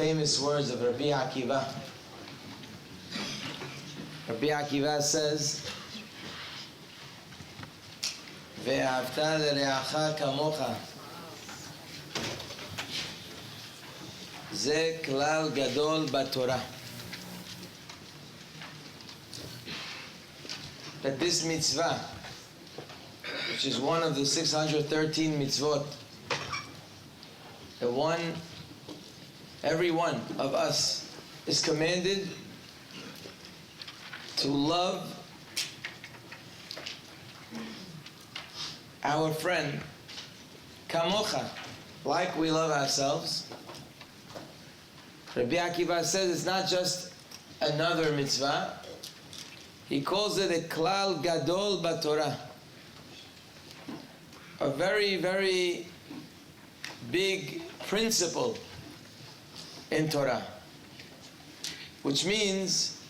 famous words of Rabbi Akiva. Rabbi Akiva says, "Ve'ahavta l'reacha kamocha." Ze klal gadol b'Torah. That this mitzvah, which is one of the 613 mitzvot, every one of us is commanded to love our friend kamocha, like we love ourselves. Rabbi Akiva says it's not just another mitzvah. He calls it a klal gadol b'Torah, a very, very big principle in Torah, which means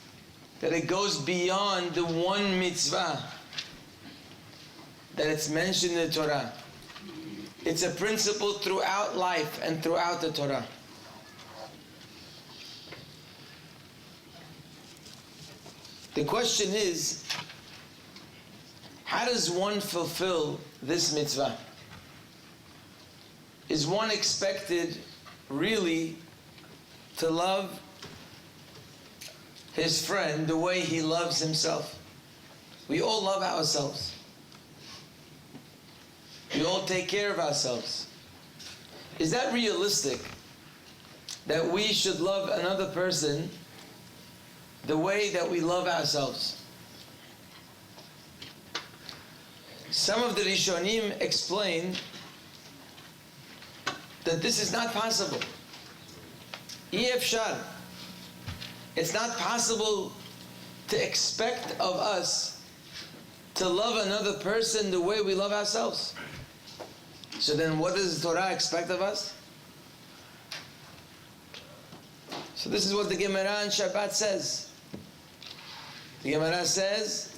that it goes beyond the one mitzvah that it's mentioned in the Torah. It's a principle throughout life and throughout the Torah. The question is, how does one fulfill this mitzvah? Is one expected really to love his friend the way he loves himself? We all love ourselves. We all take care of ourselves. Is that realistic, that we should love another person the way that we love ourselves? Some of the Rishonim explain that this is not possible. Efshar. It's not possible to expect of us to love another person the way we love ourselves. So then what does the Torah expect of us? So this is what the Gemara on Shabbat says. The Gemara says,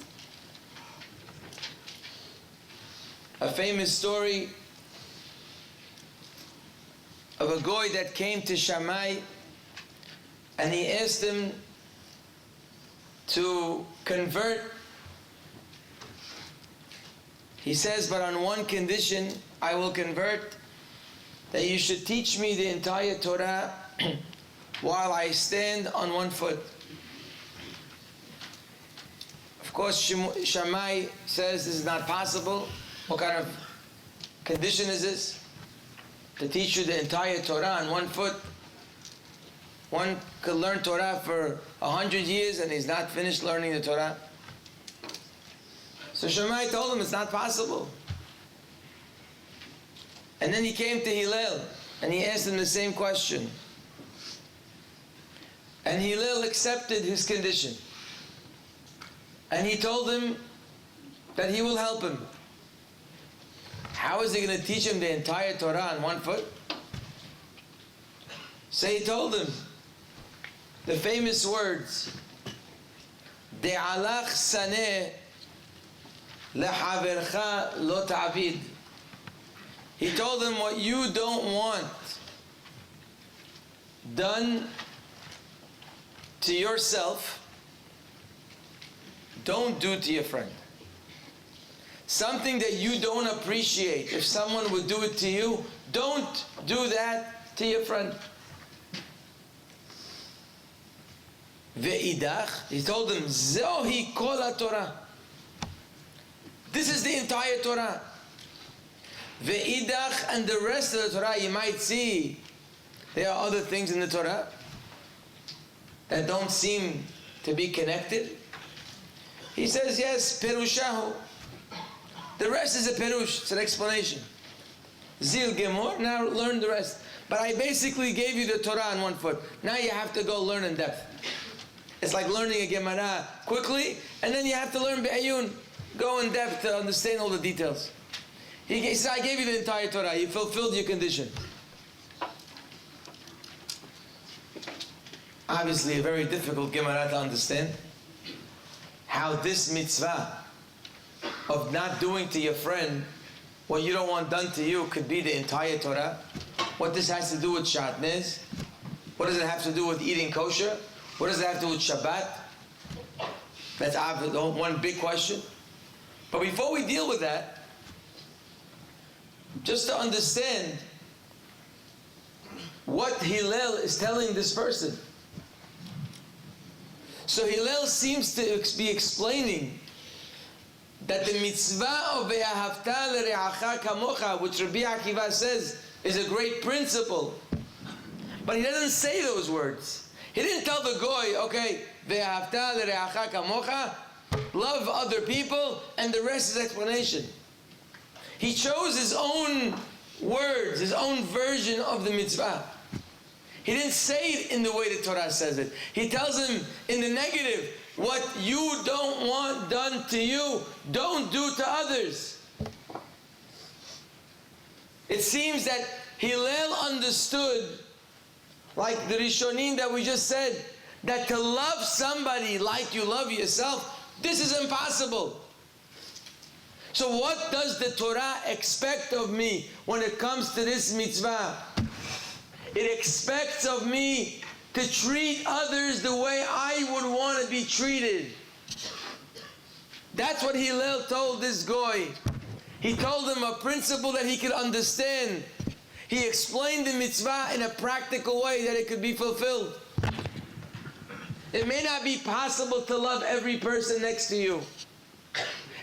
a famous story of a goy that came to Shammai and he asked him to convert. He says, but on one condition I will convert, that you should teach me the entire Torah while I stand on one foot. Of course, Shammai says this is not possible. What kind of condition is this? To teach you the entire Torah on one foot? One could learn Torah for 100 years and he's not finished learning the Torah. So Shammai told him it's not possible. And then he came to Hillel and he asked him the same question. And Hillel accepted his condition. And he told him that he will help him. How is he going to teach him the entire Torah on one foot? So he told him the famous words, De'alach saneh lehavercha lo ta'abid. He told him, what you don't want done to yourself, don't do to your friend. Something that you don't appreciate, if someone would do it to you, don't do that to your friend. Ve'idach, he told him, Zohi kol HaTorah. This is the entire Torah. Ve'idach, and the rest of the Torah, you might see there are other things in the Torah that don't seem to be connected. He says, yes, perushahu. The rest is a perush, it's an explanation. Zil gemor, now learn the rest. But I basically gave you the Torah on one foot. Now you have to go learn in depth. It's like learning a Gemara quickly, and then you have to learn Be'ayun. Go in depth to understand all the details. He said, I gave you the entire Torah. You fulfilled your condition. Obviously a very difficult Gemara to understand. How this mitzvah of not doing to your friend what you don't want done to you could be the entire Torah. What this has to do with shatnez, What does it have to do with eating kosher? What does it have to do with Shabbat? That's one big question. But before we deal with that, just to understand what Hillel is telling this person. So Hillel seems to be explaining that the mitzvah of ve'ahavta l're'acha kamocha, which Rabbi Akiva says is a great principle, but he doesn't say those words. He didn't tell the goy, okay, ve'ahavta l're'acha kamocha, love other people, and the rest is explanation. He chose his own words, his own version of the mitzvah. He didn't say it in the way the Torah says it. He tells him in the negative, what you don't want done to you, don't do to others. It seems that Hillel understood, like the Rishonim that we just said, that to love somebody like you love yourself, this is impossible. So what does the Torah expect of me when it comes to this mitzvah? It expects of me to treat others the way I would want to be treated. That's what Hillel told this guy. He told him a principle that he could understand. He explained the mitzvah in a practical way that it could be fulfilled. It may not be possible to love every person next to you.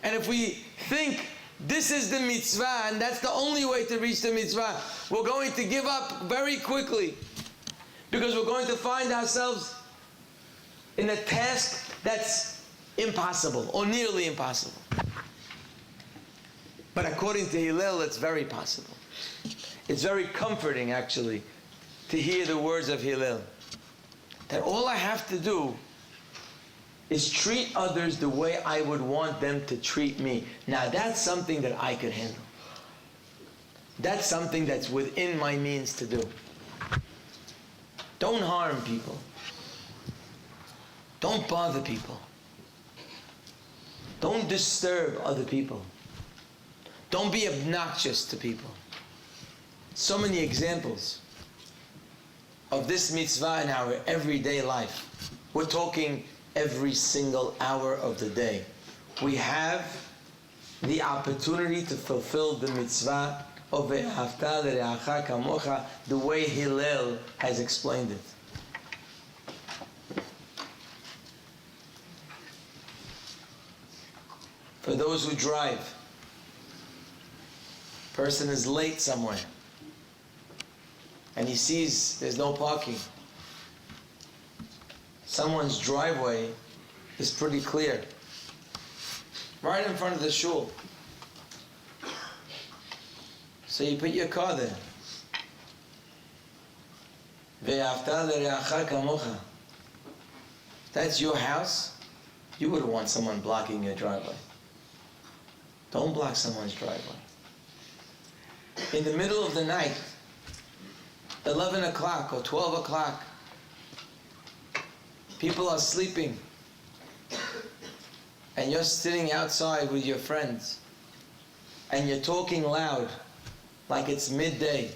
And if we think this is the mitzvah and that's the only way to reach the mitzvah, we're going to give up very quickly, because we're going to find ourselves in a task that's impossible or nearly impossible. But according to Hillel, it's very possible. It's very comforting, actually, to hear the words of Hillel, that all I have to do is treat others the way I would want them to treat me. Now that's something that I could handle. That's something that's within my means to do. Don't harm people. Don't bother people. Don't disturb other people. Don't be obnoxious to people. So many examples of this mitzvah in our everyday life. We're talking every single hour of the day. We have the opportunity to fulfill the mitzvah of ve'ahavta l're'acha kamocha the way Hillel has explained it. For those who drive, person is late somewhere and he sees there's no parking. Someone's driveway is pretty clear, right in front of the shul. So you put your car there. Ve'ahavta l're'acha kamocha. If that's your house, you wouldn't want someone blocking your driveway. Don't block someone's driveway. In the middle of the night, 11 o'clock or 12 o'clock, people are sleeping, and you're sitting outside with your friends, and you're talking loud, like it's midday.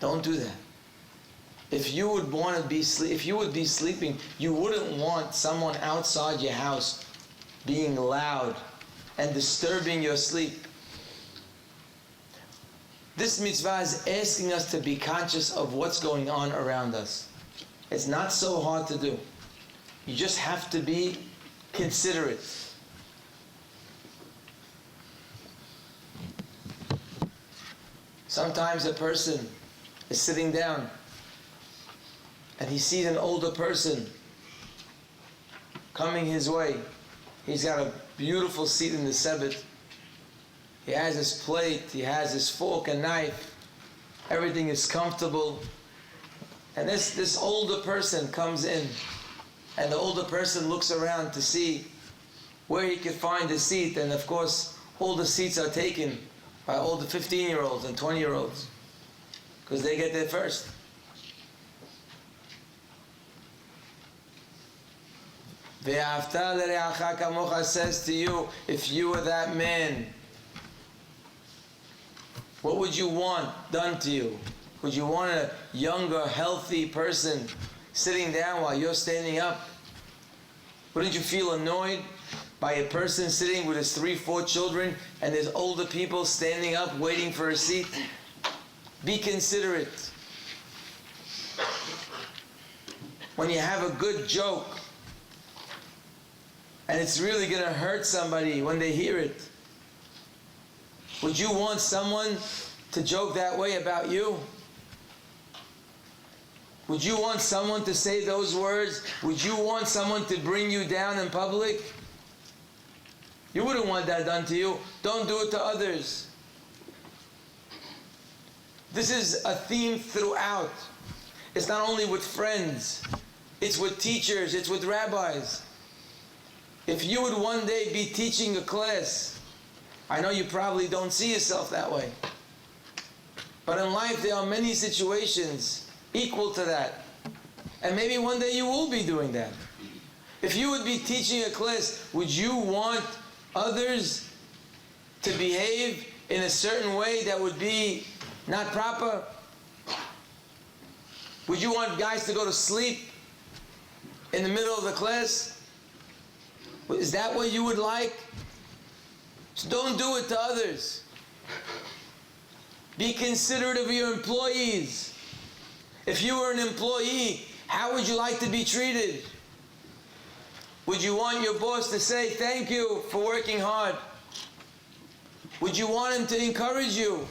Don't do that. If you would want to be if you would be sleeping, you wouldn't want someone outside your house being loud and disturbing your sleep. This mitzvah is asking us to be conscious of what's going on around us. It's not so hard to do. You just have to be considerate. Sometimes a person is sitting down and he sees an older person coming his way. He's got a beautiful seat in the Sebet. He has his plate, he has his fork and knife. Everything is comfortable. And this older person comes in, and the older person looks around to see where he can find a seat. And of course, all the seats are taken by all the 15-year-olds and 20-year-olds, because they get there first. Ve'ahavta l're'acha kamocha says to you, if you were that man, what would you want done to you? Would you want a younger, healthy person sitting down while you're standing up? Wouldn't you feel annoyed by a person sitting with his 3-4 children and there's older people standing up waiting for a seat? Be considerate. When you have a good joke and it's really going to hurt somebody when they hear it, would you want someone to joke that way about you? Would you want someone to say those words? Would you want someone to bring you down in public? You wouldn't want that done to you. Don't do it to others. This is a theme throughout. It's not only with friends. It's with teachers. It's with rabbis. If you would one day be teaching a class, I know you probably don't see yourself that way. But in life there are many situations equal to that. And maybe one day you will be doing that. If you would be teaching a class, would you want others to behave in a certain way that would be not proper? Would you want guys to go to sleep in the middle of the class? Is that what you would like? So don't do it to others. Be considerate of your employees. If you were an employee, how would you like to be treated? Would you want your boss to say thank you for working hard? Would you want him to encourage you?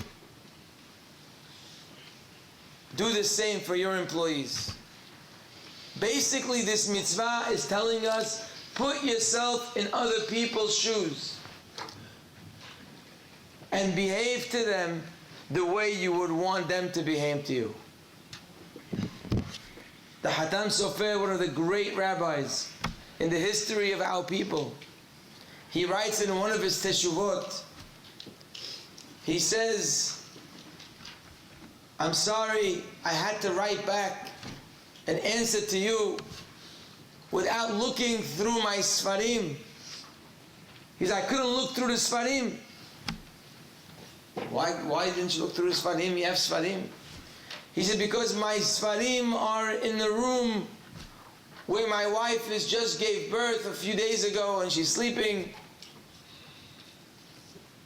Do the same for your employees. Basically, this mitzvah is telling us, put yourself in other people's shoes and behave to them the way you would want them to behave to you. The Hatam Sofer, one of the great rabbis in the history of our people, he writes in one of his teshuvot, he says, I'm sorry I had to write back an answer to you without looking through my Sfarim. He said, I couldn't look through the Sfarim. Why didn't you look through the Sfarim? You have Sfarim. He said, because my Sfarim are in the room where my wife just gave birth a few days ago and she's sleeping.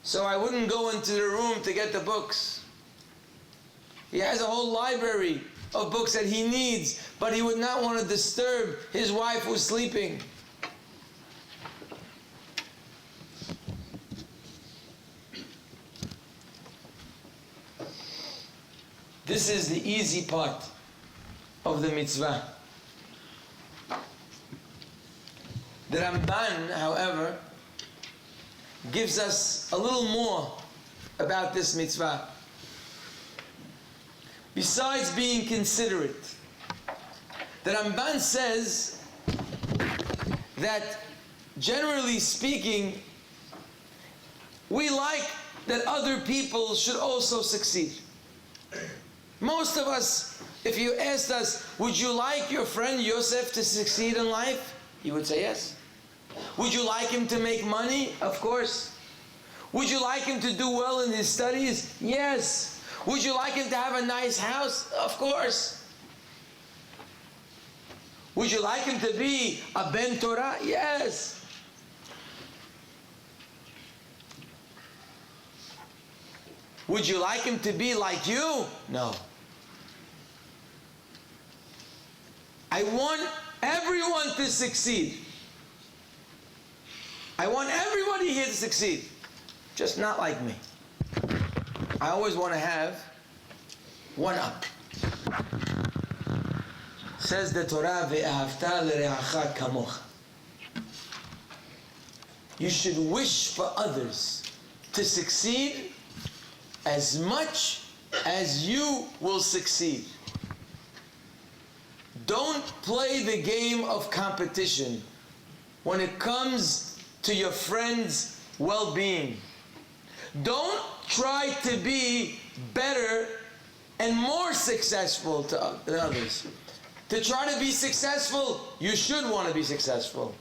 So I wouldn't go into the room to get the books. He has a whole library of books that he needs, but he would not want to disturb his wife who's sleeping. This is the easy part of the mitzvah. The Ramban, however, gives us a little more about this mitzvah. Besides being considerate, the Ramban says that generally speaking, we like that other people should also succeed. Most of us, if you asked us, would you like your friend Yosef to succeed in life? He would say yes. Would you like him to make money? Of course. Would you like him to do well in his studies? Yes. Would you like him to have a nice house? Of course. Would you like him to be a Ben Torah? Yes. Would you like him to be like you? No. I want everyone to succeed. I want everybody here to succeed. Just not like me. I always want to have one up. Says the Torah, ve'ahavta l'reacha kamocha. You should wish for others to succeed as much as you will succeed. Don't play the game of competition when it comes to your friend's well-being. Don't try to be better and more successful than others. To try to be successful, you should want to be successful.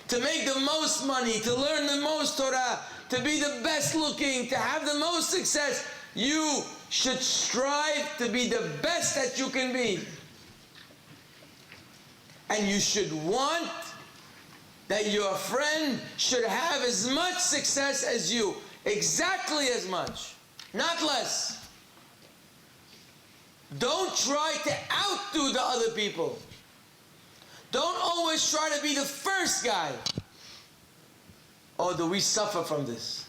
To make the most money, to learn the most Torah, to be the best looking, to have the most success, you should strive to be the best that you can be. And you should want that your friend should have as much success as you. Exactly as much, not less. Don't try to outdo the other people. Don't always try to be the first guy. Oh, do we suffer from this?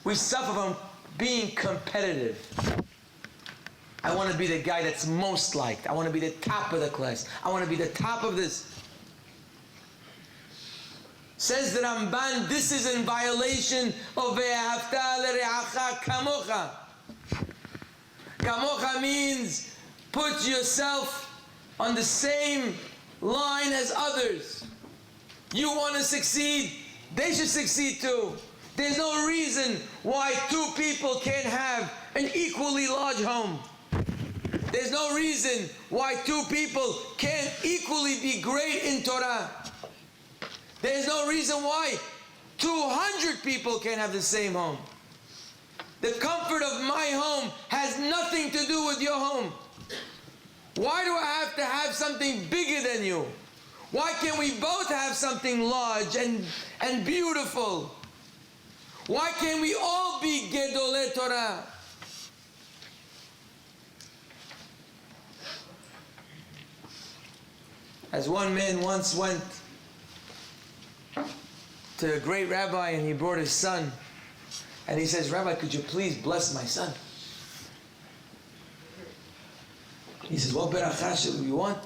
We suffer from being competitive. I want to be the guy that's most liked. I want to be the top of the class. I want to be the top of this. Says the Ramban, this is in violation of ve'ahavta l're'acha kamocha. Kamocha means put yourself on the same line as others. You want to succeed, they should succeed too. There's no reason why two people can't have an equally large home. There's no reason why two people can't equally be great in Torah. There's no reason why 200 people can't have the same home. The comfort of my home has nothing to do with your home. Why do I have to have something bigger than you? Why can't we both have something large and beautiful? Why can't we all be Gedolei Torah? As one man once went to a great rabbi and he brought his son. And he says, Rabbi, could you please bless my son? He says, what beracha should we want?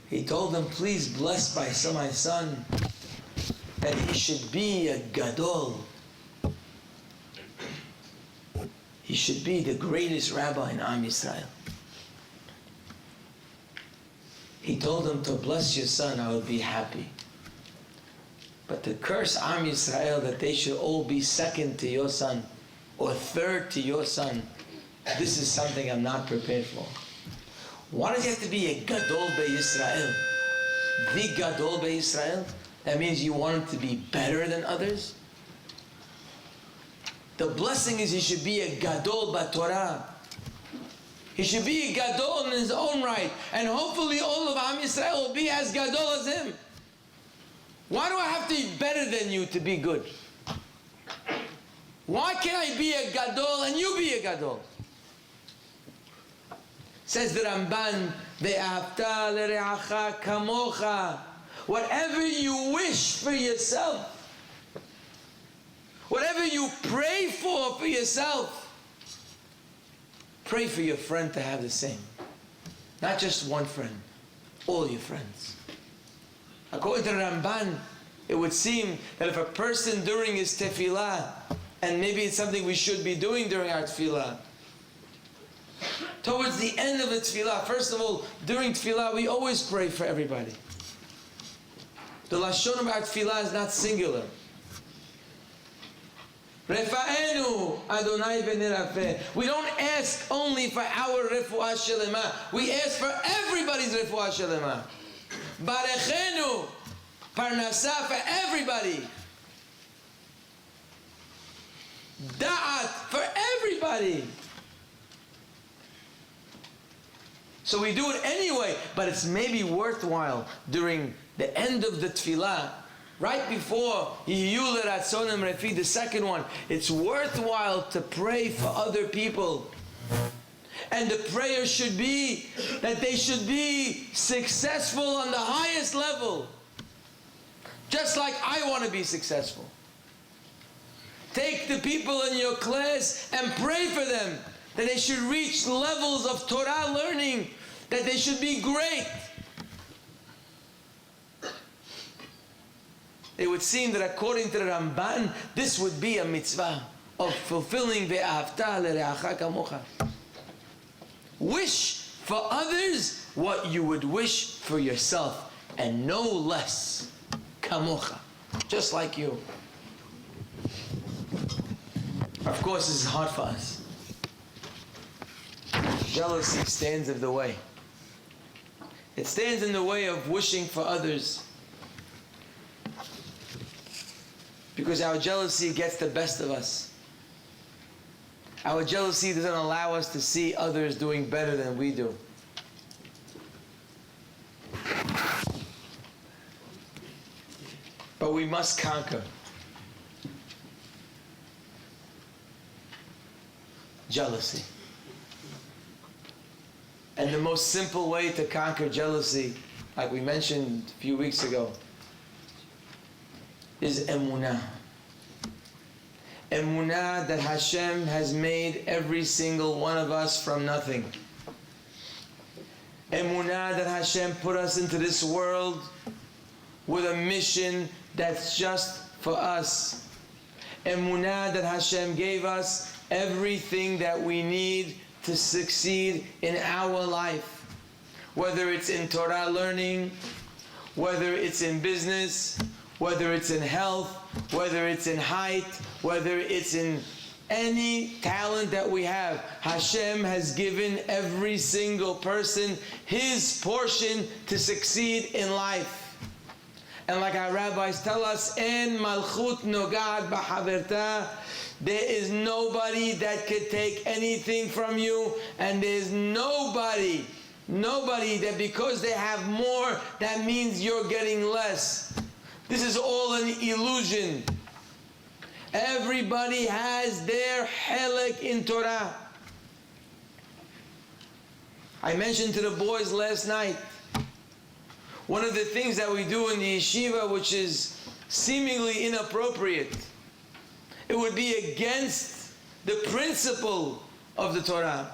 He told him, please bless my son that he should be a gadol. He should be the greatest rabbi in Am Yisrael. He told him to bless your son, I would be happy. But to curse Am Yisrael that they should all be second to your son or third to your son, this is something I'm not prepared for. Why does he have to be a Gadol Be'Yisrael? The Gadol Be'Yisrael? That means you want him to be better than others? The blessing is he should be a Gadol B'Torah. He should be a Gadol in his own right. And hopefully all of Am Yisrael will be as Gadol as him. Why do I have to be better than you to be good? Why can't I be a Gadol and you be a Gadol? Says the Ramban, ve'ahavta l're'acha kamocha. Whatever you wish for yourself, whatever you pray for yourself, pray for your friend to have the same. Not just one friend, all your friends. According to the Ramban, it would seem that if a person during his tefillah, and maybe it's something we should be doing during our tefillah, towards the end of the tefillah, first of all, during tefillah, we always pray for everybody. The lashon of our tefillah is not singular. Refa'enu Adonai v'nirafeh. We don't ask only for our refuah shelema. We ask for everybody's refuah shelema. Barechenu, parnasah for everybody. Da'at for everybody. So we do it anyway, but it's maybe worthwhile during the end of the tefillah, right before Yiyul Ratzonim Refi, the second one, it's worthwhile to pray for other people. And the prayer should be that they should be successful on the highest level. Just like I want to be successful. Take the people in your class and pray for them that they should reach levels of Torah learning, that they should be great. It would seem that according to the Ramban, this would be a mitzvah of fulfilling ve'ahavta l're'acha kamocha. Wish for others what you would wish for yourself, and no less. Kamocha. Just like you. Of course, this is hard for us. Jealousy stands in the way. It stands in the way of wishing for others. Because our jealousy gets the best of us. Our jealousy doesn't allow us to see others doing better than we do. But we must conquer jealousy. And the most simple way to conquer jealousy, like we mentioned a few weeks ago, is emunah. Emunah that Hashem has made every single one of us from nothing. Emunah that Hashem put us into this world with a mission that's just for us. Emunah that Hashem gave us everything that we need to succeed in our life. Whether it's in Torah learning, whether it's in business, whether it's in health, whether it's in height, whether it's in any talent that we have. Hashem has given every single person his portion to succeed in life. And like our rabbis tell us, En malchut nogad b'haverta, there is nobody that could take anything from you, and there's nobody that because they have more, that means you're getting less. This is all an illusion. Everybody has their helek in Torah. I mentioned to the boys last night, one of the things that we do in the yeshiva, which is seemingly inappropriate, it would be against the principle of the Torah,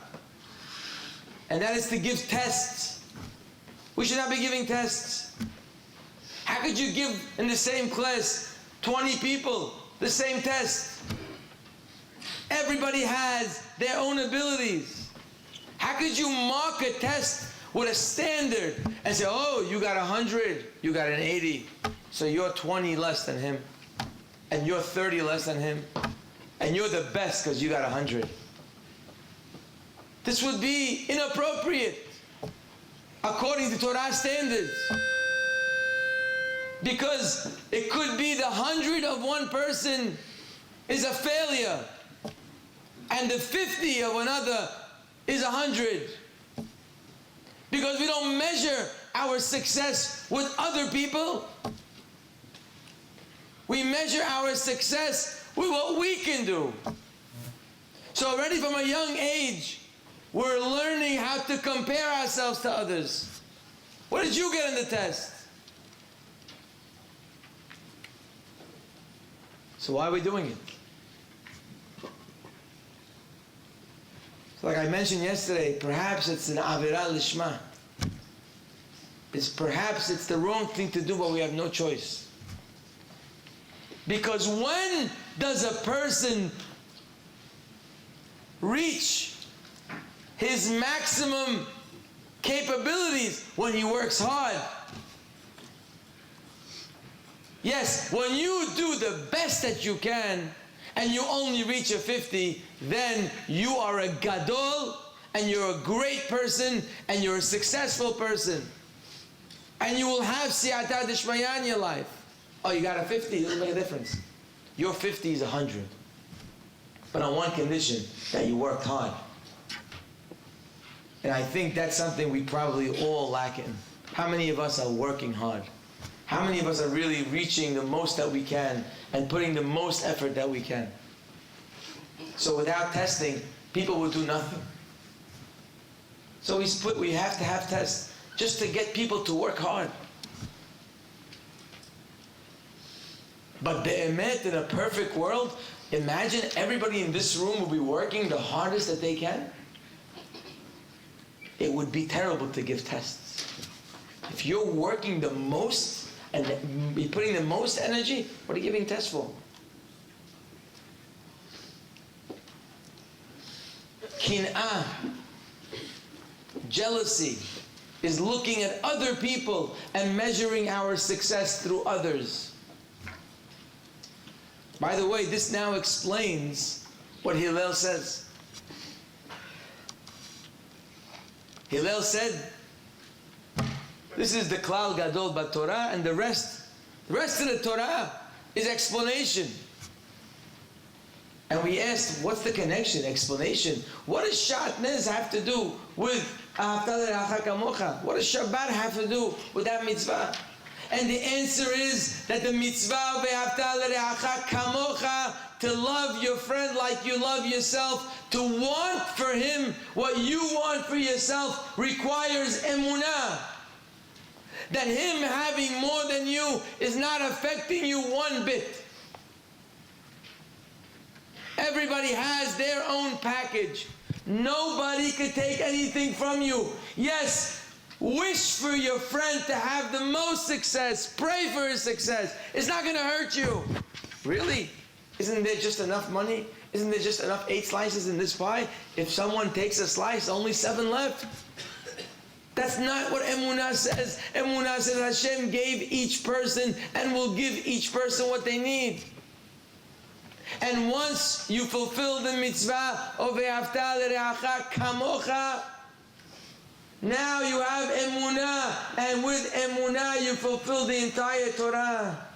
and that is to give tests. We should not be giving tests. How could you give in the same class 20 people the same test? Everybody has their own abilities. How could you mark a test with a standard and say, oh, you got 100, you got an 80, so you're 20 less than him, and you're 30 less than him, and you're the best because you got 100. This would be inappropriate according to Torah standards. Because it could be the 100 of one person is a failure, and the 50 of another is 100. Because we don't measure our success with other people. We measure our success with what we can do. So already from a young age, we're learning how to compare ourselves to others. What did you get in the test? So why are we doing it? So like I mentioned yesterday, perhaps it's an avirah lishma. Perhaps it's the wrong thing to do, but we have no choice. Because when does a person reach his maximum capabilities? When he works hard. Yes, when you do the best that you can and you only reach a 50, then you are a gadol and you're a great person and you're a successful person. And you will have siyata d'shmaya in your life. Oh, you got a 50, it doesn't make a difference. Your 50 is 100. But on one condition, that you worked hard. And I think that's something we probably all lack in. How many of us are working hard? How many of us are really reaching the most that we can and putting the most effort that we can? So without testing, people will do nothing. So we have to have tests just to get people to work hard. But be'emet, in a perfect world, imagine everybody in this room will be working the hardest that they can. It would be terrible to give tests. If you're working the most and you're putting the most energy, what are you giving tests for? Kin'ah, jealousy, is looking at other people and measuring our success through others. By the way, this now explains what Hillel says. Hillel said, this is the Klal Gadol Torah, and the rest of the Torah is explanation. And we asked, what's the connection, explanation? What does Shatnez have to do with Ahavta L'Reacha Kamocha? What does Shabbat have to do with that mitzvah? And the answer is that the mitzvah of Ahavta L'Reacha Kamocha, to love your friend like you love yourself, to want for him what you want for yourself, requires emunah. That him having more than you is not affecting you one bit. Everybody has their own package. Nobody could take anything from you. Yes, wish for your friend to have the most success. Pray for his success. It's not going to hurt you. Really? Isn't there just enough money? Isn't there just enough 8 slices in this pie? If someone takes a slice, only 7 left. That's not what Emunah says. Emunah says Hashem gave each person and will give each person what they need. And once you fulfill the mitzvah of Ve'afta L'Reacha Kamocha, now you have emunah, and with emunah you fulfill the entire Torah.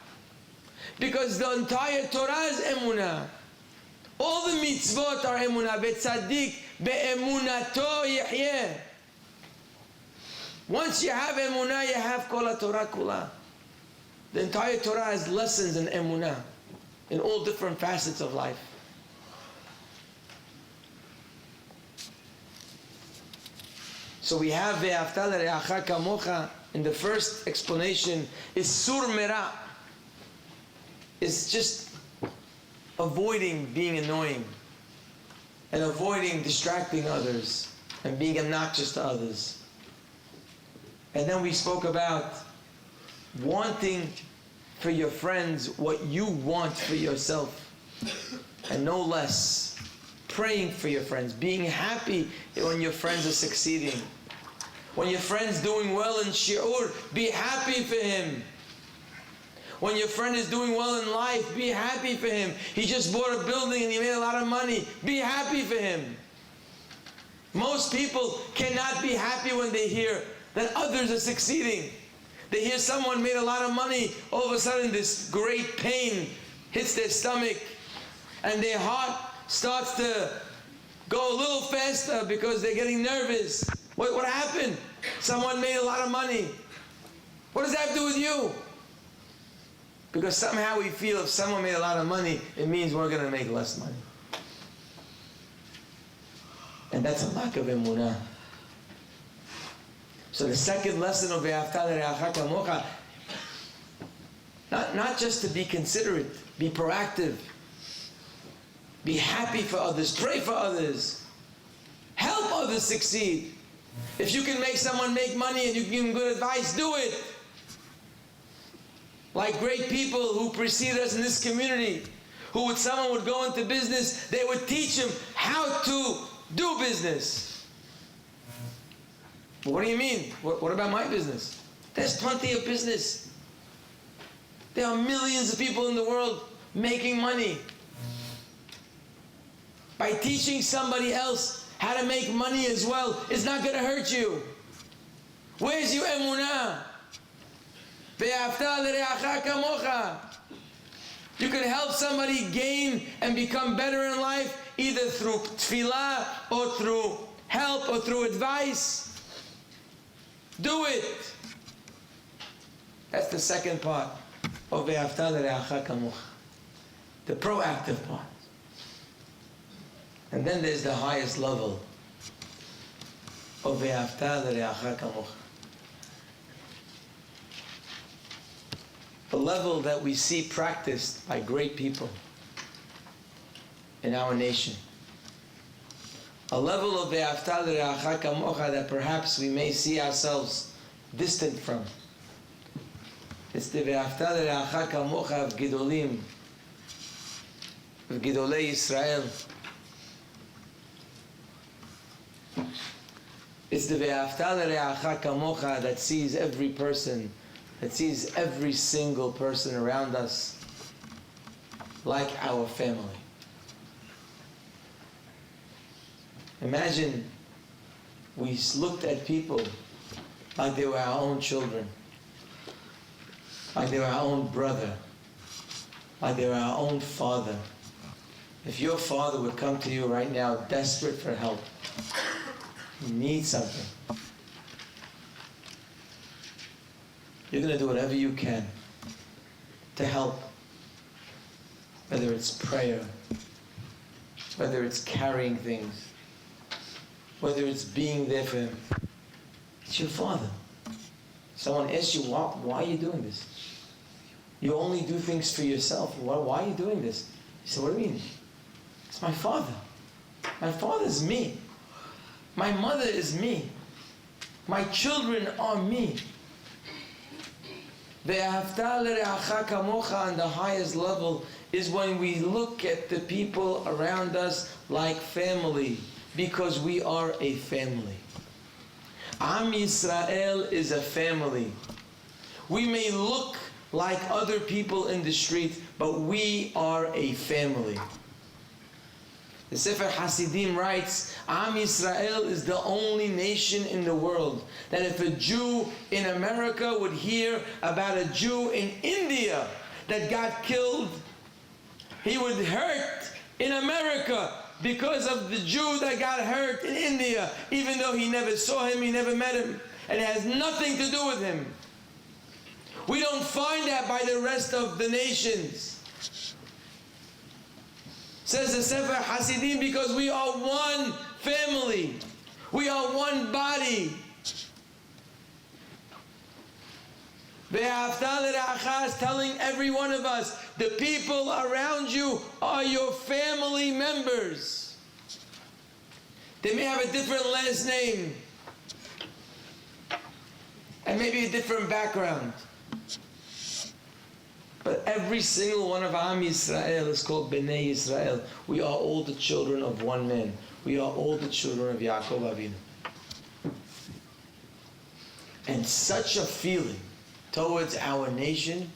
Because the entire Torah is emunah. All the mitzvot are emunah. Be'tzadik be'emunato yihyeh. Once you have emunah, you have kol Torah kula. The entire Torah has lessons in emunah, in all different facets of life. So we have Ve'afta L'Reacha Kamocha. In the first explanation is sur merah. It's just avoiding being annoying and avoiding distracting others and being obnoxious to others. And then we spoke about wanting for your friends what you want for yourself, and no less. Praying for your friends, being happy when your friends are succeeding. When your friend's doing well in shi'ur, be happy for him. When your friend is doing well in life, be happy for him. He just bought a building and he made a lot of money. Be happy for him. Most people cannot be happy when they hear that others are succeeding. They hear someone made a lot of money, all of a sudden this great pain hits their stomach and their heart starts to go a little faster because they're getting nervous. What happened? Someone made a lot of money. What does that have to do with you? Because somehow we feel if someone made a lot of money, it means we're going to make less money. And that's a lack of emunah. So the second lesson of Ve'afta L'Reacha Kamocha, not just to be considerate, be proactive, be happy for others, pray for others, help others succeed. If you can make someone make money and you can give them good advice, do it. Like great people who preceded us in this community, who when someone would go into business, they would teach him how to do business. But what do you mean? What about my business? There's plenty of business. There are millions of people in the world making money. By teaching somebody else how to make money as well, it's not going to hurt you. Where's your emunah? Ve'afta L'Reacha Kamocha. You can help somebody gain and become better in life either through tefillah or through help or through advice. Do it. That's the second part of Ve'afta L'Reacha Kamocha. The proactive part. And then there's the highest level of Ve'afta L'Reacha Kamocha. The level that we see practiced by great people in our nation. A level of Ve'afta L'Reacha Kamocha that perhaps we may see ourselves distant from. It's the Ve'afta L'Reacha Kamocha of Gidolim, of Gidolei Yisrael. It's the Ve'afta L'Reacha Kamocha that sees every person, that sees every single person around us like our family. Imagine we looked at people like they were our own children, like they were our own brother, like they were our own father, If your father would come to you right now desperate for help, you need something, you're going to do whatever you can to help. Whether it's prayer, whether it's carrying things, whether it's being there for him. It's your father. Someone asks you, why are you doing this? You only do things for yourself. Why are you doing this? You say, what do you mean? It's my father. My father is me. My mother is me. My children are me. Ve'ahavta l'reacha kamocha on the highest level is when we look at the people around us like family, because we are a family. Am Yisrael is a family. We may look like other people in the street, but we are a family. The Sefer Hasidim writes, Am Yisrael is the only nation in the world that if a Jew in America would hear about a Jew in India that got killed, he would hurt in America because of the Jew that got hurt in India, even though he never saw him, he never met him, and it has nothing to do with him. We don't find that by the rest of the nations. Says the Sefer Hasidim, because we are one family. We are one body. Ve'ahavta l'reacha is telling every one of us, the people around you are your family members. They may have a different last name and maybe a different background, but every single one of Am Yisrael is called Bnei Yisrael. We are all the children of one man. We are all the children of Yaakov Avinu. And such a feeling towards our nation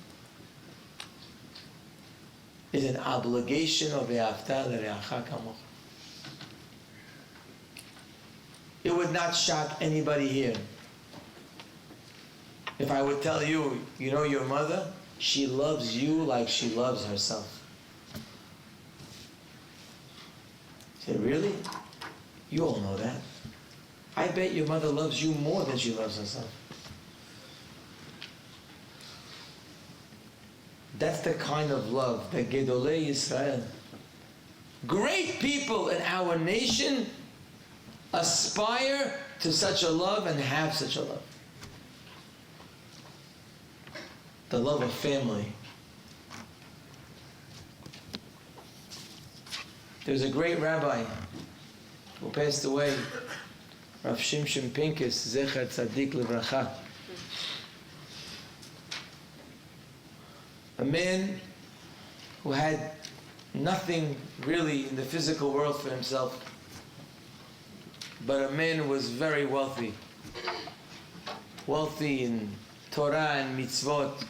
is an obligation of Ve'ahavta l'reacha kamocha. It would not shock anybody here if I would tell you, you know your mother? She loves you like she loves herself. You say, really? You all know that. I bet your mother loves you more than she loves herself. That's the kind of love that Gedolei Yisrael, great people in our nation, aspire to such a love and have such a love. The love of family. There's a great rabbi who passed away, Rav Shimshon Pincus, Zecher Tzadik Livracha. A man who had nothing really in the physical world for himself, but a man who was very wealthy. Wealthy in Torah and mitzvot.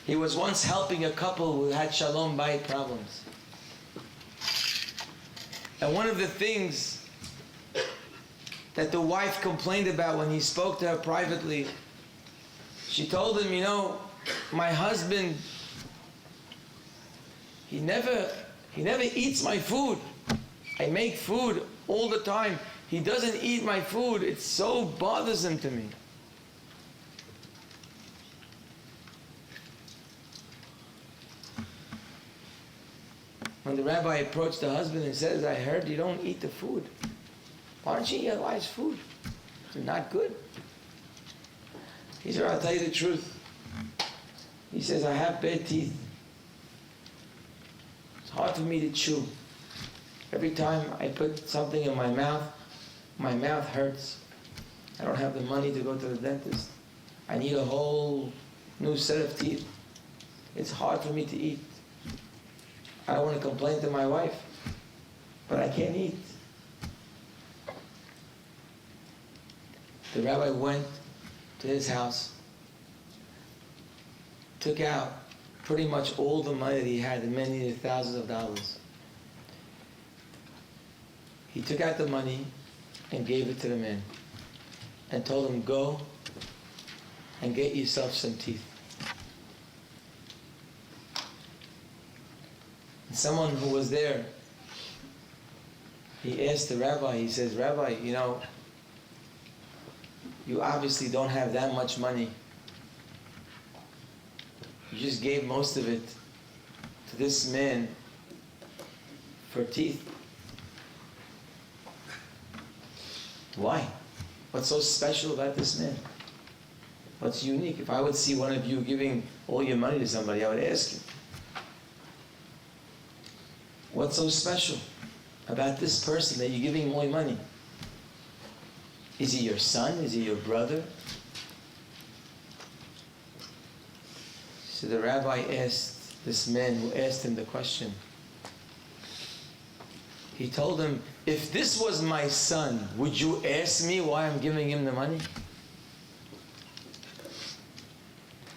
He was once helping a couple who had shalom bayit problems. And one of the things that the wife complained about when he spoke to her privately, she told him, you know, my husband, he never eats my food. I make food all the time. He doesn't eat my food. It's so bothersome to me. When the rabbi approached the husband and says, I heard you don't eat the food. Why don't you eat your wife's food? It's not good. He said, I'll tell you the truth. He says, I have bad teeth. It's hard for me to chew. Every time I put something in my mouth hurts. I don't have the money to go to the dentist. I need a whole new set of teeth. It's hard for me to eat. I don't want to complain to my wife, but I can't eat. The rabbi went to his house, took out pretty much all the money that he had. The man needed thousands of dollars. He took out the money and gave it to the man and told him, go and get yourself some teeth. And someone who was there, he asked the rabbi, he says, Rabbi, you obviously don't have that much money. You just gave most of it to this man for teeth. Why? What's so special about this man? What's unique? If I would see one of you giving all your money to somebody, I would ask you, what's so special about this person that you're giving him all your money? Is he your son? Is he your brother? So the rabbi asked this man who asked him the question. He told him, if this was my son, would you ask me why I'm giving him the money?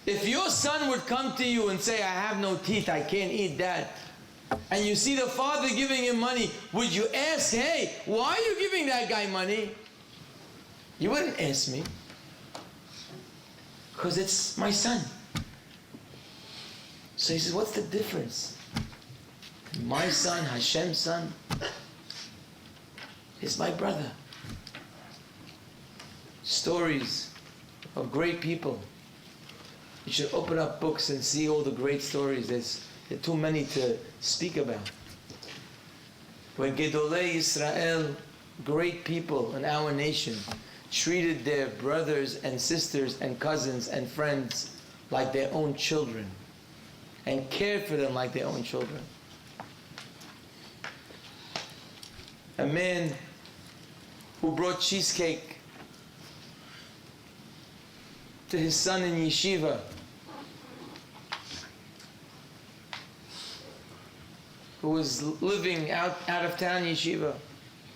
If your son would come to you and say, I have no teeth, I can't eat that, and you see the father giving him money, would you ask, hey, why are you giving that guy money? You wouldn't ask me. Because it's my son. So he says, what's the difference? My son, Hashem's son, is my brother. Stories of great people. You should open up books and see all the great stories. There are too many to speak about. When Gedolei Yisrael, great people in our nation, treated their brothers and sisters and cousins and friends like their own children and cared for them like their own children. A man who brought cheesecake to his son in yeshiva, who was living out of town yeshiva.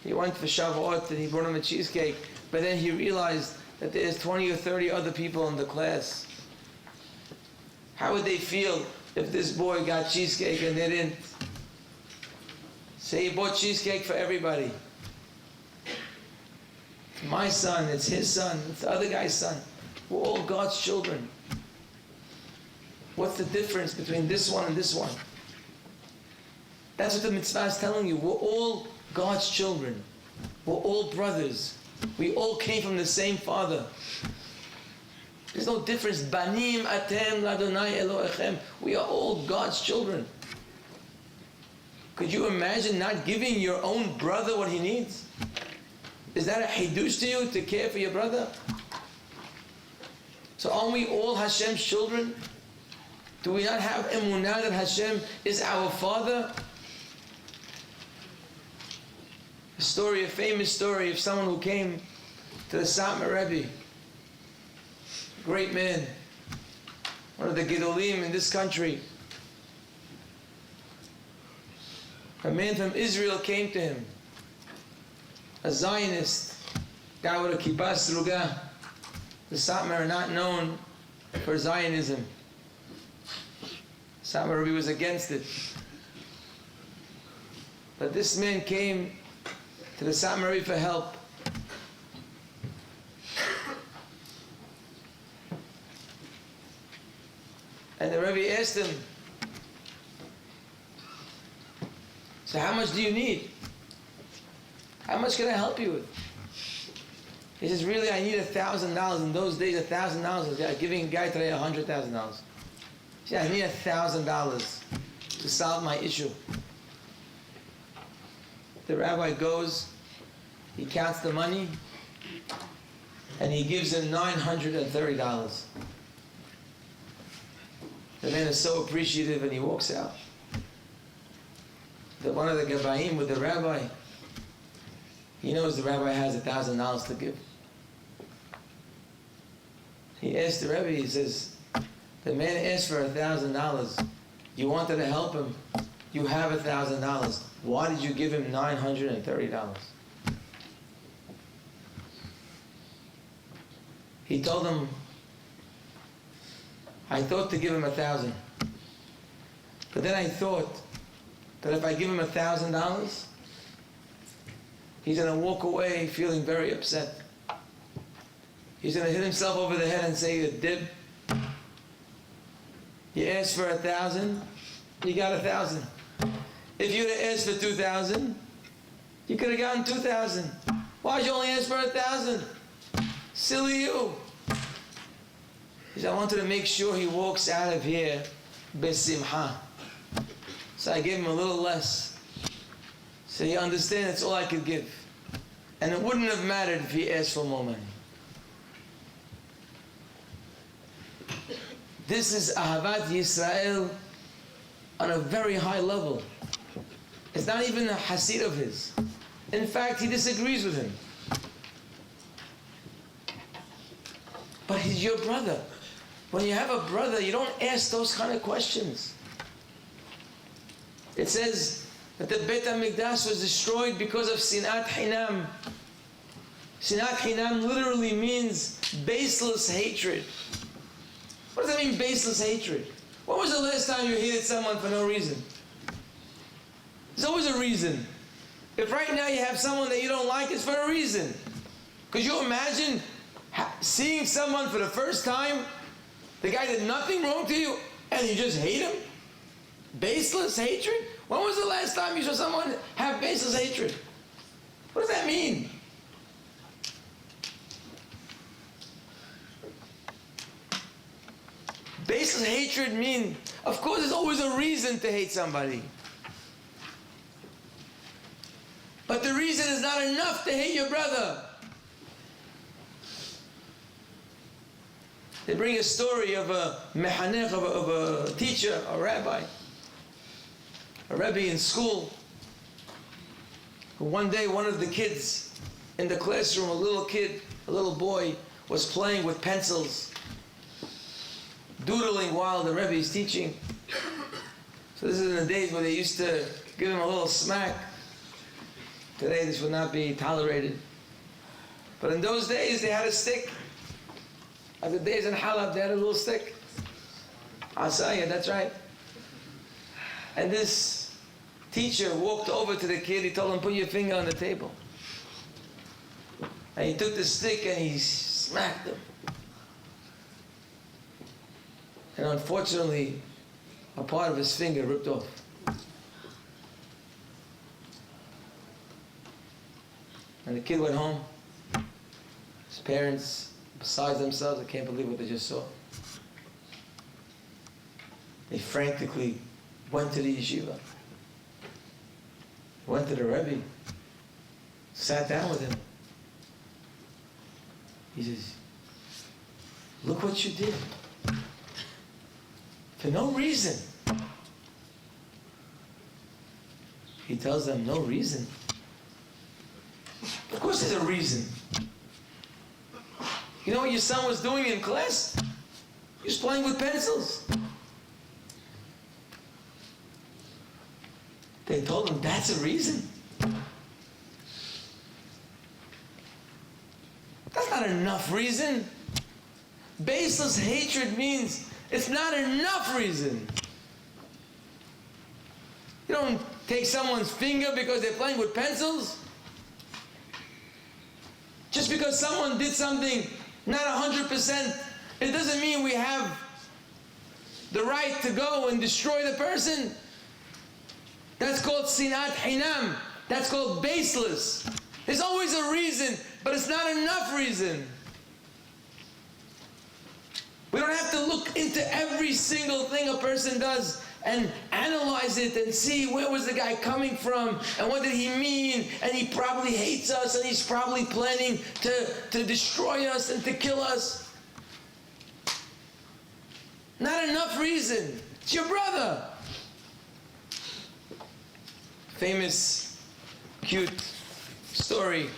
He went for Shavuot and he brought him a cheesecake, but then he realized that there's 20 or 30 other people in the class. How would they feel if this boy got cheesecake and they didn't? So he bought cheesecake for everybody. It's my son, it's his son, it's the other guy's son. We're all God's children. What's the difference between this one and this one? That's what the mitzvah is telling you. We're all God's children. We're all brothers. We all came from the same father. There's no difference. Banim atem ladonai Elohechem. We are all God's children. Could you imagine not giving your own brother what he needs? Is that a hidush to you to care for your brother? So aren't we all Hashem's children? Do we not have emunah that Hashem is our father? A famous story of someone who came to the Satmar Rebbe. Great man. One of the Gedolim in this country. A man from Israel came to him. A Zionist. Guy with a kippah sruga. The Satmar are not known for Zionism. Satmar Rebbe was against it. But this man came to the Satmar Rebbe for help. And the Rebbe asked him, so how much do you need? How much can I help you with? He says, really, I need $1,000. In those days, $1,000 was giving a guy today $100,000. He said, I need $1,000 to solve my issue. The rabbi goes, he counts the money, and he gives him $930. The man is so appreciative, and he walks out. One of the Gabaim with the rabbi, he knows the rabbi has $1,000 to give. He asked the Rebbe, he says, the man asked for $1,000. You wanted to help him. You have $1,000. Why did you give him $930? He told him, I thought to give him $1,000. But then I thought that if I give him $1,000, he's going to walk away feeling very upset. He's going to hit himself over the head and say, Dib, you asked for $1,000, you got $1,000. If you'd have asked for 2,000, you could have gotten 2,000. Why'd you only ask for 1,000? Silly you. He said, I wanted to make sure he walks out of here besimha. So I gave him a little less. So you understand, that's all I could give. And it wouldn't have mattered if he asked for more money. This is Ahavat Yisrael on a very high level. It's not even a hasid of his. In fact, he disagrees with him. But he's your brother. When you have a brother, you don't ask those kind of questions. It says that the Beit HaMikdash was destroyed because of Sinat Hinam. Sinat Hinam literally means baseless hatred. What does that mean, baseless hatred? When was the last time you hated someone for no reason? There's always a reason. If right now you have someone that you don't like, it's for a reason. Could you imagine seeing someone for the first time, the guy did nothing wrong to you, and you just hate him? Baseless hatred? When was the last time you saw someone have baseless hatred? What does that mean? Baseless hatred means, of course, there's always a reason to hate somebody. But the reason is not enough to hate your brother. They bring a story of a mehanech, of a teacher, a rabbi, a Rabbi in school, who one day one of the kids in the classroom, a little kid, a little boy, was playing with pencils, doodling while the Rebbe is teaching. So this is in the days where they used to give him a little smack. Today this would not be tolerated. But in those days they had a stick. At the days in Halab they had a little stick. Asaya, that's right. And this teacher walked over to the kid, he told him, put your finger on the table. And he took the stick and he smacked him. And unfortunately, a part of his finger ripped off. And the kid went home. His parents, besides themselves, they can't believe what they just saw. They frantically went to the yeshiva, went to the Rebbe, sat down with him. He says, look what you did. For no reason. He tells them, no reason. Of course there's a reason. You know what your son was doing in class? He was playing with pencils. They told him, that's a reason. That's not enough reason. Baseless hatred means it's not enough reason. You don't take someone's finger because they're playing with pencils. Just because someone did something not 100%, it doesn't mean we have the right to go and destroy the person. That's called sinat hinam. That's called baseless. There's always a reason, but it's not enough reason. We don't have to look into every single thing a person does and analyze it and see where was the guy coming from and what did he mean, and he probably hates us and he's probably planning to destroy us and to kill us. Not enough reason. It's your brother. Famous, cute story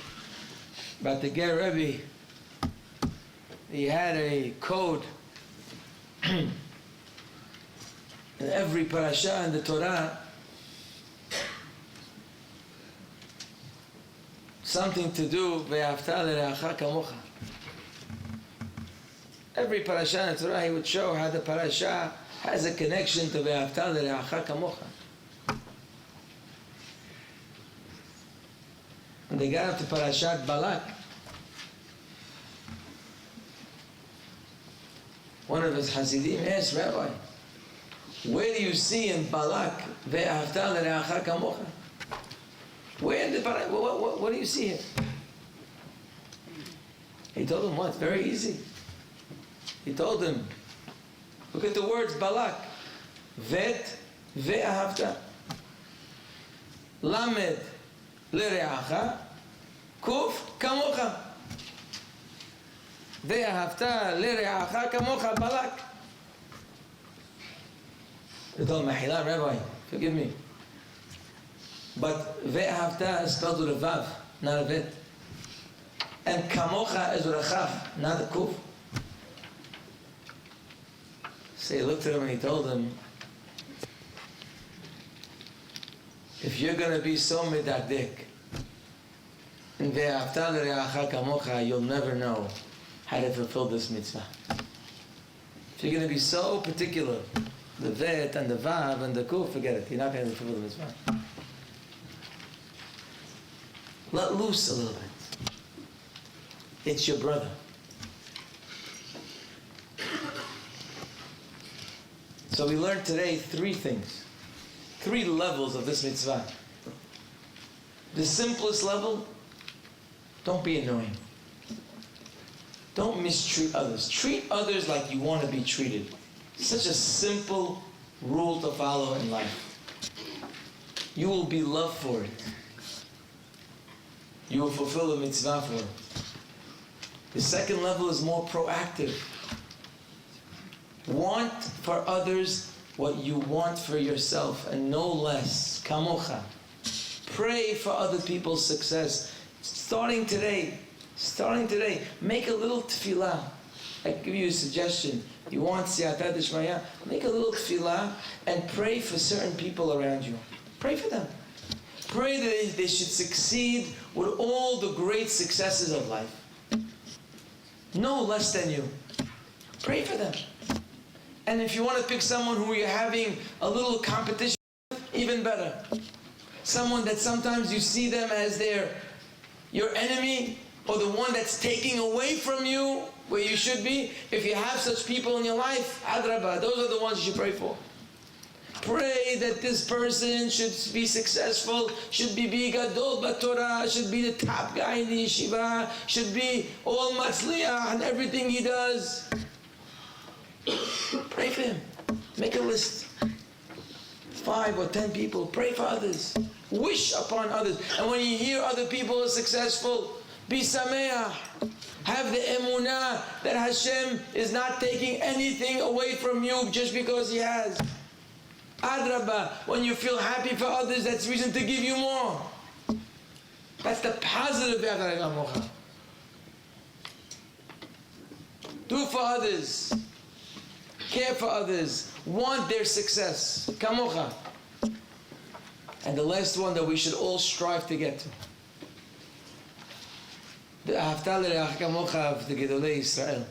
about the Ger Rebbe. He had a code. In every parasha in the Torah, something to do ve'ahavta l'reacha kamocha. Every parasha in the Torah, he would show how the parasha has a connection to ve'ahavta l'reacha kamocha. When they got up to Parashat Balak, one of his Hasidim asked, Rabbi, Where do you see in Balak, ve'ahavta l'reacha kamocha? Where in the Balak, what do you see here? He told him what? Very easy. He told him, look at the words Balak. Vet ve'ahavta. Lamed l'reacha. Kuf kamocha. Ve'ahavta l'reacha kamocha Balak. He told him, Mahila, Rabbi, forgive me. But ve'ahavta is spelled with a vav, not a vet. And kamocha is with a chav, not a kuf. So he looked at him and he told him, if you're going to be so medadek, in ve'ahavta l'reacha kamocha, you'll never know how to fulfill this mitzvah. If you're going to be so particular, the vet and the vav and the kuf, forget it. You're not going to fulfill the mitzvah. Let loose a little bit. It's your brother. So we learned today 3 things. 3 levels of this mitzvah. The simplest level, don't be annoying. Don't mistreat others. Treat others like you want to be treated. Such a simple rule to follow in life. You will be loved for it. You will fulfill the mitzvah for it. The second level is more proactive. Want for others what you want for yourself, and no less. Kamocha. Pray for other people's success. Starting today, make a little tefillah. I give you a suggestion. You want siyata d'shmaya? Make a little tefillah and pray for certain people around you. Pray for them. Pray that they should succeed with all the great successes of life. No less than you. Pray for them. And if you want to pick someone who you're having a little competition with, even better. Someone that sometimes you see them as your enemy, or the one that's taking away from you where you should be. If you have such people in your life, adrabah, those are the ones you should pray for. Pray that this person should be successful, should be gadol b'Torah, should be the top guy in the yeshiva, should be all matzliach in everything he does. Pray for him. Make a list. 5 or 10 people. Pray for others. Wish upon others. And when you hear other people are successful, be sameach. Have the emunah that Hashem is not taking anything away from you just because He has. Adrabah, when you feel happy for others, that's reason to give you more. That's the positive. Do for others. Care for others. Want their success. Kamocha. And the last one that we should all strive to get to. The Ahavta l'reacha kamocha of the Gedolei Yisrael,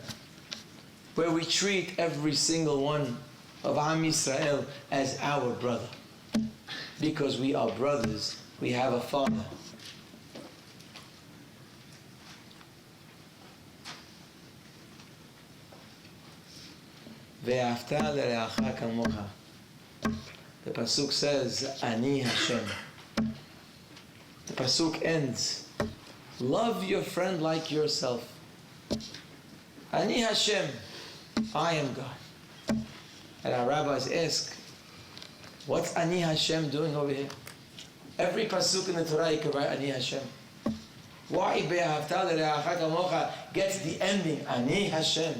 where we treat every single one of Am Yisrael as our brother. Because we are brothers, we have a father. Ve'ahavta l'reacha kamocha. The pasuk says, Ani Hashem. The pasuk ends, love your friend like yourself. Ani Hashem, I am God. And our rabbis ask, what's Ani Hashem doing over here? Every pasuk in the Torah you can write Ani Hashem. Why Be'ahavta l'reacha kamocha gets the ending, Ani Hashem.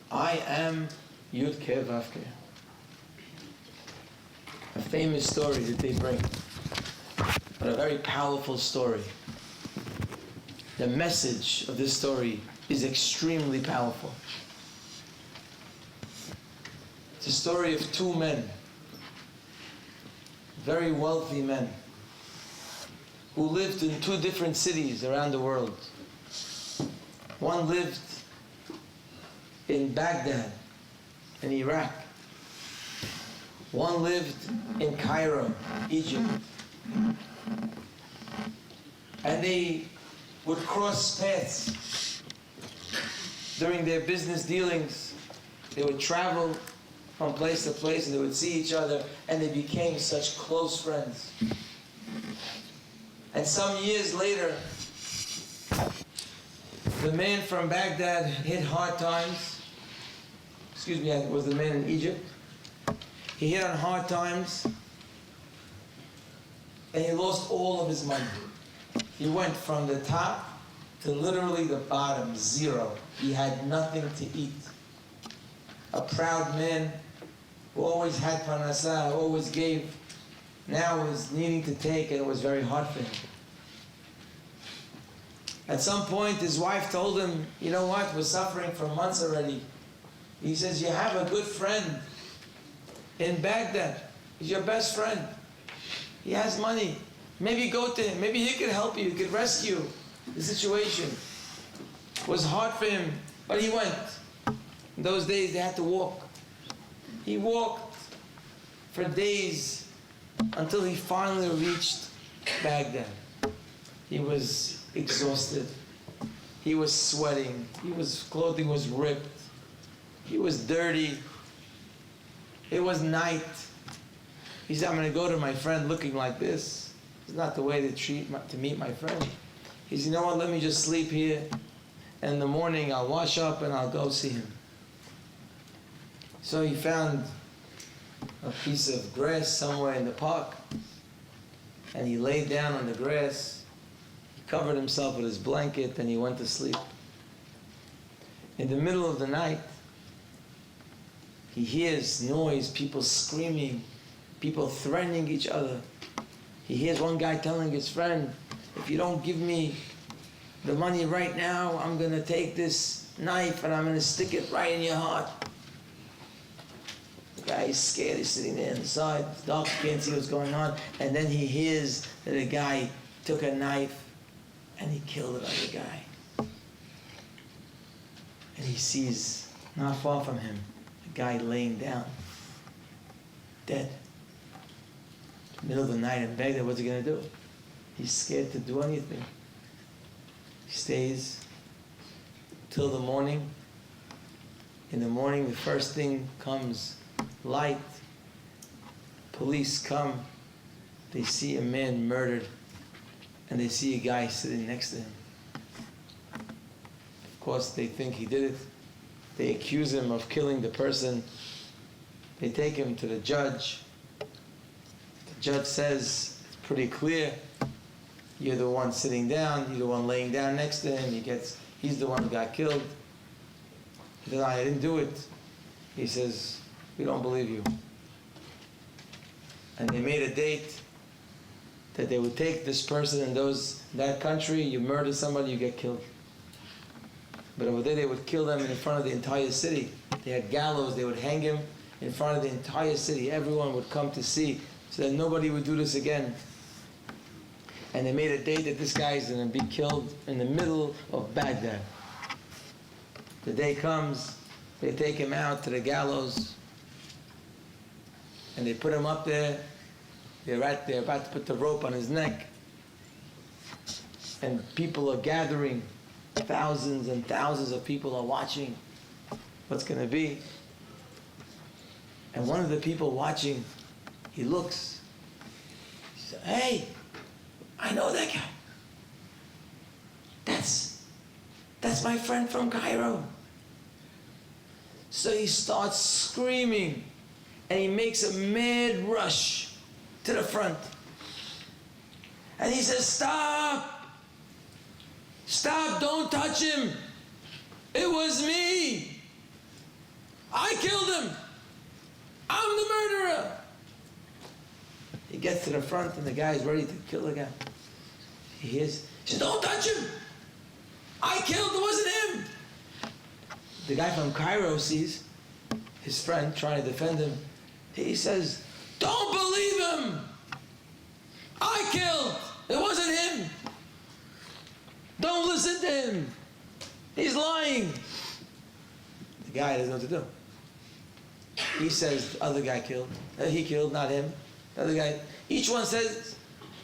I am Yud Keh Vav Keh. A famous story that they bring, but a very powerful story. The message of this story is extremely powerful. It's a story of 2 men, very wealthy men, who lived in 2 different cities around the world. One lived in Baghdad, in Iraq. One lived in Cairo, Egypt. And they would cross paths during their business dealings. They would travel from place to place, and they would see each other, and they became such close friends. And some years later, the man from Baghdad hit hard times. Excuse me, it was the man in Egypt. He hit on hard times, and he lost all of his money. He went from the top to literally the bottom, zero. He had nothing to eat. A proud man who always had parnassah, who always gave, now was needing to take, and it was very hard for him. At some point, his wife told him, you know what, we're suffering for months already. He says, you have a good friend in Baghdad. He's your best friend. He has money. Maybe go to him. Maybe he could help you. He could rescue the situation. It was hard for him, but he went. In those days, they had to walk. He walked for days until he finally reached Baghdad. He was exhausted. He was sweating. His clothing was ripped. He was dirty. It was night. He said, I'm going to go to my friend looking like this. It's not the way to meet my friend. He said, you know what, let me just sleep here. And in the morning, I'll wash up and I'll go see him. So he found a piece of grass somewhere in the park. And he laid down on the grass. He covered himself with his blanket and he went to sleep. In the middle of the night, he hears noise, people screaming, people threatening each other. He hears one guy telling his friend, if you don't give me the money right now, I'm going to take this knife and I'm going to stick it right in your heart. The guy is scared. He's sitting there inside. It's dark. He can't see what's going on. And then he hears that a guy took a knife and he killed another guy. And he sees, not far from him, a guy laying down, dead. Middle of the night in Baghdad, what's he going to do? He's scared to do anything. He stays till the morning. In the morning, the first thing comes light. Police come. They see a man murdered, and they see a guy sitting next to him. Of course, they think he did it. They accuse him of killing the person. They take him to the judge. The judge says, it's pretty clear. You're the one sitting down. You're the one laying down next to him. He's the one who got killed. He says, I didn't do it. He says, we don't believe you. And they made a date that they would take this person in that country. You murder somebody, you get killed. But over there, they would kill them in front of the entire city. They had gallows. They would hang him in front of the entire city. Everyone would come to see, so that nobody would do this again. And they made a date that this guy is going to be killed in the middle of Baghdad. The day comes, they take him out to the gallows, and they put him up there. They're about to put the rope on his neck. And people are gathering. Thousands and thousands of people are watching what's going to be. And one of the people watching, he looks. He says, hey, I know that guy. That's my friend from Cairo. So he starts screaming, and he makes a mad rush to the front. And he says, stop! Stop, don't touch him. It was me. I killed him. I'm the murderer. He gets to the front and the guy's ready to kill the guy. He says, don't touch him. I killed, it wasn't him. The guy from Cairo sees his friend trying to defend him. He says, don't believe him. I killed, it wasn't him. Don't listen to him. He's lying. The guy doesn't know what to do. He says the other guy killed. He killed, not him. The other guy. Each one says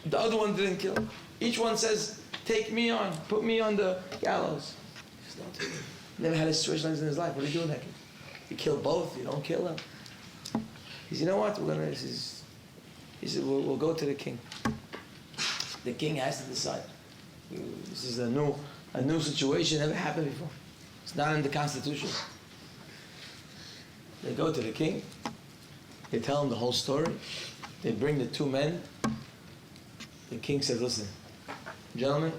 the other one didn't kill. Each one says, take me on. Put me on the gallows. Never had a situation like this in his life. What are you doing that kid? You kill both. You don't kill him. He said, you know what? He said, we'll go to the king. The king has to decide. This is a new situation, never happened before. It's not in the Constitution. They go to the king. They tell him the whole story. They bring the two men. The king says, listen, gentlemen,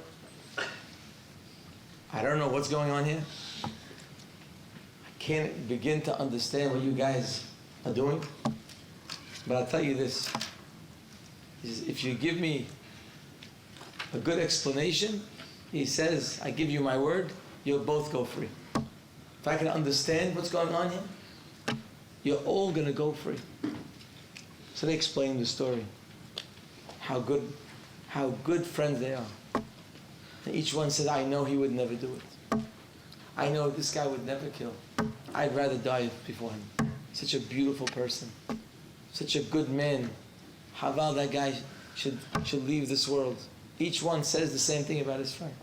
I don't know what's going on here. I can't begin to understand what you guys are doing. But I'll tell you this. He says, if you give me a good explanation, he says, I give you my word, you'll both go free. If I can understand what's going on here, you're all going to go free. So they explain the story. How good friends they are. And each one said, I know he would never do it. I know this guy would never kill. I'd rather die before him. Such a beautiful person. Such a good man. Haval, that guy should leave this world. Each one says the same thing about his friend.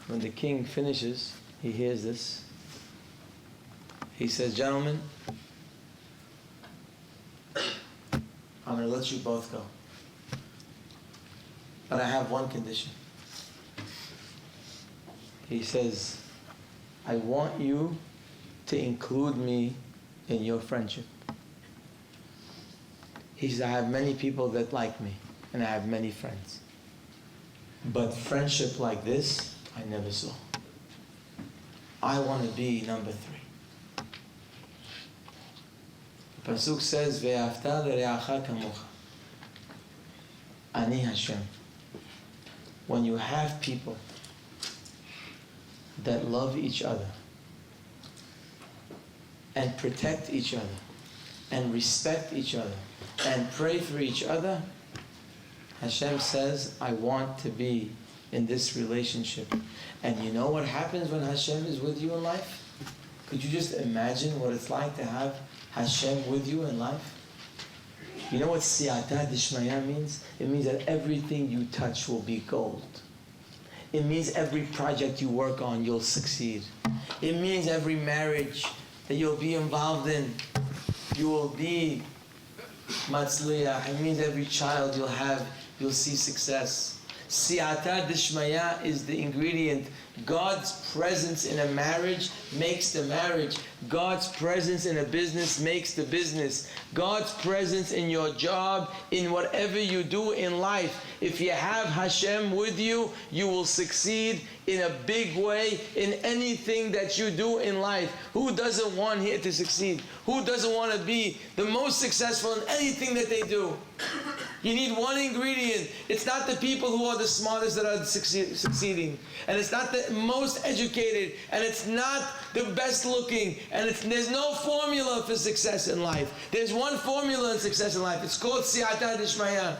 When the king finishes, he hears this. He says, gentlemen, I'm going to let you both go. But I have one condition. He says, I want you to include me in your friendship. He says, I have many people that like me, and I have many friends. But friendship like this, I never saw. I want to be number 3. The Pasuk says, Ve'afta l're'acha kamocha. Ani Hashem. When you have people that love each other and protect each other and respect each other and pray for each other, Hashem says, I want to be in this relationship. And you know what happens when Hashem is with you in life? Could you just imagine what it's like to have Hashem with you in life? You know what siyata dishmaya means? It means that everything you touch will be gold. It means every project you work on, you'll succeed. It means every marriage that you'll be involved in, you will be matzliach. It means every child you'll see success. Siyata dishmaya is the ingredient. God's presence in a marriage makes the marriage. God's presence in a business makes the business. God's presence in your job, in whatever you do in life. If you have Hashem with you, you will succeed in a big way in anything that you do in life. Who doesn't want here to succeed? Who doesn't want to be the most successful in anything that they do? You need one ingredient. It's not the people who are the smartest that are succeeding. And it's not the most educated. And it's not the best looking. And there's no formula for success in life. There's one formula in success in life. It's called siyata dishmaya.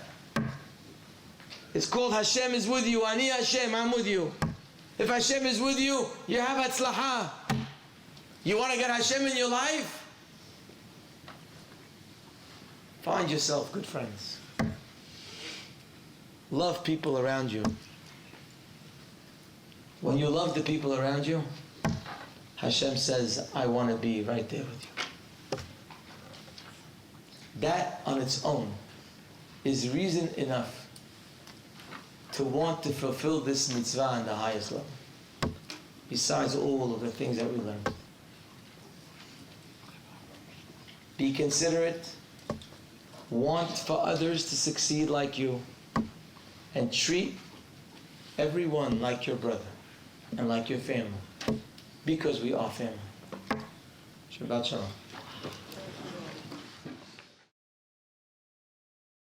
It's called Hashem is with you. Ani Hashem, I'm with you. If Hashem is with you, you have hatzlaha. You want to get Hashem in your life? Find yourself good friends. Love people around you. When you love the people around you, Hashem says, I want to be right there with you. That on its own is reason enough to want to fulfill this mitzvah on the highest level, besides all of the things that we learned. Be considerate, want for others to succeed like you, and treat everyone like your brother and like your family, because we are family. Shabbat Shalom.